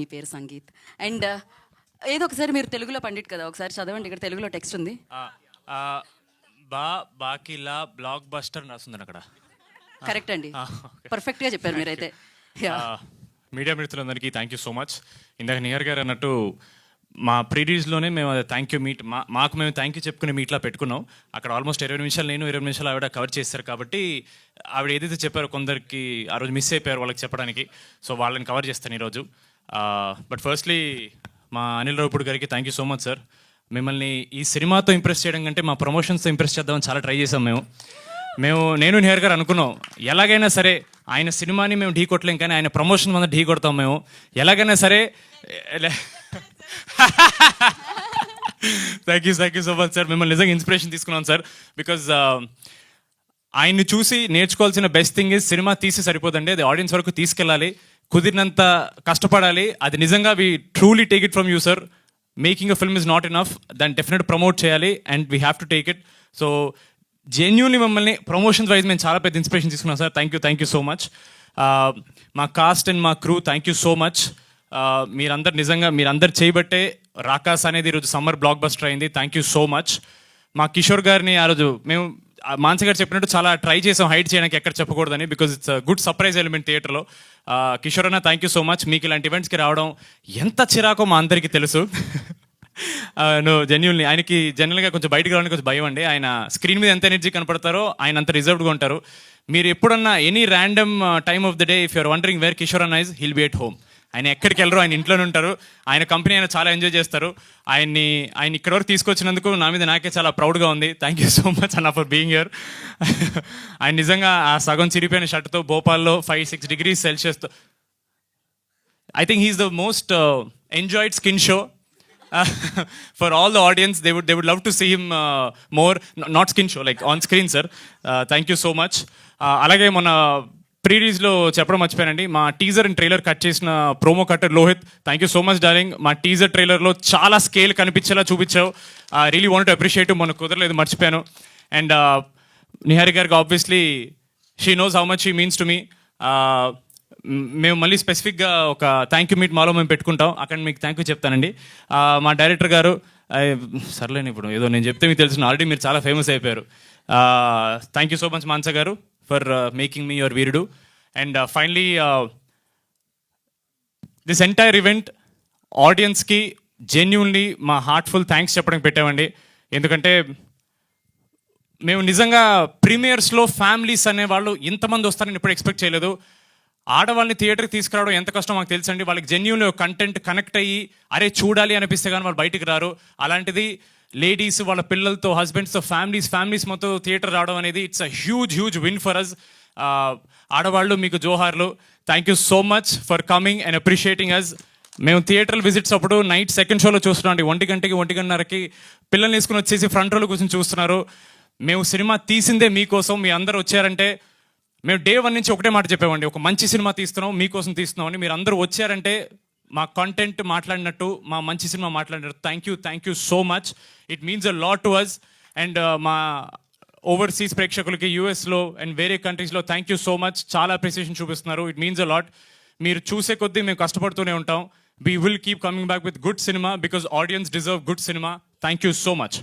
మీ పేరు సంగీత్ అండ్ ఏదో ఒకసారి మీరు తెలుగులో పండిట్ కదా, ఒకసారి చదవండి. ఇక్కడ తెలుగులో టెక్స్ట్ ఉంది. బాకిలా బ్లాక్ బస్టర్ రాస్తుంది అక్కడ. కరెక్ట్ అండి, పర్ఫెక్ట్ గా చెప్పారు మీరైతే. మీడియా మిత్రులందరికీ థ్యాంక్ యూ సో మచ్. ఇందాక నియర్ గారు అన్నట్టు మా ప్రీరీజ్లోనే మేము అది థ్యాంక్ యూ మీట్ మాకు మేము థ్యాంక్ యూ చెప్పుకునే మీట్లా పెట్టుకున్నాం. అక్కడ ఆల్మోస్ట్ 20 నిమిషాలు నేను 20 నిమిషాలు ఆవిడ కవర్ చేస్తారు. కాబట్టి ఆవిడ ఏదైతే చెప్పారో కొందరికి ఆ రోజు మిస్ అయిపోయారు వాళ్ళకి చెప్పడానికి, సో వాళ్ళని కవర్ చేస్తాను ఈరోజు. బట్ ఫస్ట్లీ మా అనిల్ రావుపూడి గారికి thank you so much sir. మిమ్మల్ని ఈ సినిమాతో ఇంప్రెస్ చేయడం కంటే మా ప్రమోషన్స్తో ఇంప్రెస్ చేద్దామని చాలా ట్రై చేసాం నేను నియర్ గారు అనుకున్నాం ఎలాగైనా సరే ఆయన సినిమాని మేము ఢీ కొట్టలేం కానీ ఆయన ప్రమోషన్ మీద ఢీ కొడతాం మేము ఎలాగైనా సరే. Thank you so much sir. మిమ్మల్ని నిజంగా ఇన్స్పిరేషన్ తీసుకున్నాం సార్. బికాజ్ ఆయన్ని చూసి నేర్చుకోవాల్సిన బెస్ట్ థింగ్ ఇస్ సినిమా తీసి సరిపోదండి, అది ఆడియన్స్ వరకు తీసుకెళ్ళాలి, కుదిరినంత కష్టపడాలి. అది నిజంగా we truly take it from you sir. Making a film is not enough, దాన్ని డెఫినెట్ ప్రమోట్ చేయాలి and we have to take it. So genuinely మమ్మల్ని ప్రమోషన్స్ వైజ్ మేము చాలా పెద్ద ఇన్స్పిరేషన్ తీసుకున్నాం sir. Thank you so much. మా cost and మా crew thank you so much. మీరందరు చేయబట్టే రాకాస్ అనేది ఈరోజు సమ్మర్ బ్లాక్ బస్టర్ అయింది. Thank you so much. మా కిషోర్ గారిని ఆ రోజు మేము మాన్స గారు చెప్పినట్టు చాలా ట్రై చేసాం హైడ్ చేయడానికి, ఎక్కడ చెప్పకూడదని, because it's good surprise element థియేటర్లో. కిషోర్ అన్న థ్యాంక్ యూ సో మచ్. మీకు ఇలాంటి ఈవెంట్స్కి రావడం ఎంత చిరాకో మా అందరికీ తెలుసు. జెన్యున్లీ ఆయనకి జనరల్గా కొంచెం బయటకు రావడానికి కొంచెం భయం అండి. ఆయన స్క్రీన్ మీద ఎంత ఎనర్జీ కనపడతారో ఆయన అంత రిజర్వ్డ్గా ఉంటారు. మీరు ఎప్పుడన్నా any random time of the day if you're wondering where Kishore అన్న is, he'll be at home. ఆయన ఎక్కడికి వెళ్ళరు, ఆయన ఇంట్లోనే ఉంటారు. ఆయన కంపెనీ ఆయన చాలా ఎంజాయ్ చేస్తారు. ఆయన ఇక్కడ వరకు తీసుకొచ్చినందుకు నా మీద నాకే చాలా ప్రౌడ్గా ఉంది. థ్యాంక్ యూ సో మచ్ అన్న ఫర్ బీయింగ్ హియర్. ఆయన నిజంగా ఆ సగం చిరిపోయిన షర్ట్తో భోపాల్లో 5-6 degrees సెల్సియస్తో I think he's the most enjoyed skin show for all the audience. They would love to see him more, not skin show, like on screen sir. Thank you so much. అలాగే మన ప్రీరీజ్లో చెప్పడం మర్చిపోయానండి, మా teaser and trailer cut చేసిన promo cutter Lohith, thank you so much darling. మా teaser ట్రైలర్లో చాలా scale కనిపించేలా చూపించావు. Really want to appreciate. మనకు కుదరలేదు, మర్చిపోయాను. అండ్ నిహారి గారికి obviously she knows how much she means to me. మేము మళ్ళీ స్పెసిఫిక్గా ఒక థ్యాంక్ యూ మీట్ మాలో మేము పెట్టుకుంటాం, అక్కడ మీకు థ్యాంక్ యూ చెప్తానండి. మా డైరెక్టర్ గారు సర్లేని ఇప్పుడు ఏదో నేను చెప్తే మీకు తెలుసు, ఆల్రెడీ మీరు చాలా ఫేమస్ అయిపోయారు. థ్యాంక్ యూ సో మచ్ మాన్స గారు for making me your Veerudu. And finally this entire event ఆడియన్స్కి జెన్యూన్లీ మా హార్ట్ఫుల్ థ్యాంక్స్ చెప్పడానికి పెట్టామండి. ఎందుకంటే మేము నిజంగా ప్రీమియర్స్లో ఫ్యామిలీస్ అనేవాళ్ళు ఇంతమంది వస్తారని ఎప్పుడు ఎక్స్పెక్ట్ చేయలేదు. ఆడవాళ్ళని థియేటర్కి తీసుకురావడం ఎంత కష్టం మాకు తెలుసండి. వాళ్ళకి జెన్యూన్లీ కంటెంట్ కనెక్ట్ అయ్యి అరే చూడాలి అనిపిస్తే కానీ వాళ్ళు బయటికి రారు. అలాంటిది లేడీస్ వాళ్ళ పిల్లలతో, హస్బెండ్స్తో, ఫ్యామిలీస్ మొత్తం థియేటర్ రావడం అనేది it's a huge win for us. ఆడవాళ్ళు మీకు జోహార్లు. Thank you so much for coming and appreciating us. మేము థియేటర్ విజిట్స్ అప్పుడు నైట్ సెకండ్ షోలో చూస్తున్నాం అండి, 1 గంటకి 1:30కి పిల్లల్ని వేసుకుని వచ్చేసి ఫ్రంట్ రోలో కూర్చొని చూస్తున్నారు. మేము సినిమా తీసిందే మీకోసం, మీ అందరూ వచ్చారంటే మేము డే 1 నుంచి ఒకటే మాట చెప్పామండి, ఒక మంచి సినిమా తీస్తున్నాం, మీకోసం తీస్తున్నాం అని. మీరు అందరూ వచ్చారంటే మా కంటెంట్ మాట్లాడినట్టు, మా మంచి సినిమా మాట్లాడినట్టు. Thank you so much. It means a lot to us. And మా ఓవర్సీస్ ప్రేక్షకులకి యూఎస్లో అండ్ వేరే కంట్రీస్లో థ్యాంక్ యూ సో మచ్. చాలా అప్రిసియేషన్ చూపిస్తున్నారు. It means a lot. మీరు చూసే కొద్దీ మేము కష్టపడుతూనే ఉంటాం. We will keep coming back with good cinema because audience deserve good cinema. Thank you so much.